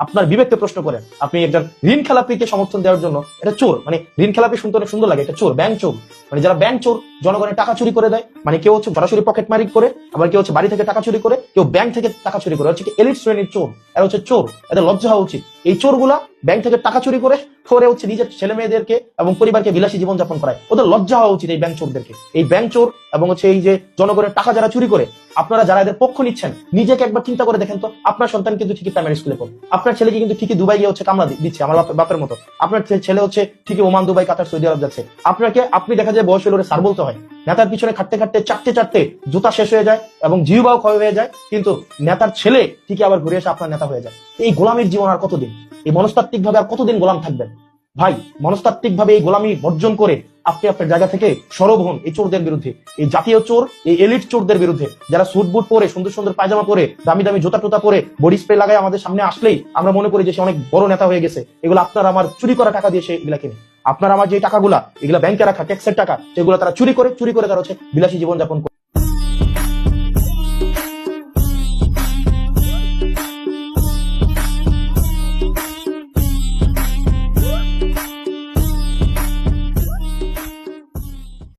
আপনার বিবেককে প্রশ্ন করেন। আপনি একজন ঋণ খেলাপিকে সমর্থন দেওয়ার জন্য, এটা চোর, মানে ঋণ খেলাপি শুনতে অনেক সুন্দর লাগে, এটা চোর, ব্যাংক চোর। মানে যারা ব্যাংক চোর, জনগণের টাকা চুরি করে দেয়, মানে কেউ হচ্ছে সরাসরি পকেট মারি করে, আবার কেউ হচ্ছে বাড়ি থেকে টাকা চুরি করে, কেউ ব্যাংক থেকে টাকা চুরি করে, হচ্ছে কি এলিট শ্রেণীর চোর। এরা হচ্ছে চোর, এদের লজ্জা হওয়া উচিত। এই চোরগুলা ব্যাংক থেকে টাকা চুরি করে পরে হচ্ছে নিজের ছেলে মেয়েদেরকে এবং পরিবারকে বিলাসী জীবন যাপন করায়। ওদের লজ্জা হওয়া উচিত এই ব্যাংক চোরদেরকে। এই ব্যাংক চোর এবং হচ্ছে এই যে জনগণের টাকা যারা চুরি করে, আপনারা যারা এদের পক্ষ নিচ্ছেন, নিজেকে একবার চিন্তা করে দেখেন তো। আপনার সন্তান কিন্তু ঠিকই প্রাইমারি স্কুলে পড়ে, আপনার ছেলেকে কিন্তু ঠিকই দুবাই গিয়ে হচ্ছে কামলা দিচ্ছে আমার বাপের মতো, আপনার ছেলে হচ্ছে ঠিকই ওমান, দুবাই, কাতার, সৌদি আরব যাচ্ছে। আপনি দেখা যায় বয়স হলে স্যার বলতে হয়, নেতার পিছনে খাটতে খাটতে চাটতে জুতা শেষ হয়ে যায় এবং জিহ্বাও ক্ষয় হয়ে যায়, কিন্তু নেতার ছেলে ঠিকই আবার ঘুরে এসে আপনার নেতা হয়ে যায়। এই গোলামির জীবন আর কতদিন? এই মনস্তাত্ত্বিক ভাবে আর কতদিন গোলাম থাকবেন? ভাই, মনস্তাত্ত্বিক ভাবে এই গোলামি বর্জন করে আপনি আপনার জায়গা থেকে সরব হন এই চোরদের বিরুদ্ধে, এই জাতীয় চোর, এই এলিট চোরদের বিরুদ্ধে, যারা স্যুট বুট পরে, সুন্দর সুন্দর পায়জামা পরে, দামি দামি জুতা টুতা পরে, বডি স্প্রে লাগায় আমাদের সামনে আসলেই আমরা মনে করি যে সে অনেক বড় নেতা হয়ে গেছে। এগুলো আপনার আমার চুরি করা টাকা দিয়ে সে এগুলা কিনে। আপনার আমার যে টাকাগুলা, এগুলা ব্যাংকে রাখা ট্যাক্সের টাকা, সেগুলো তারা চুরি করে তারা হচ্ছে বিলাসী জীবন যাপন করে।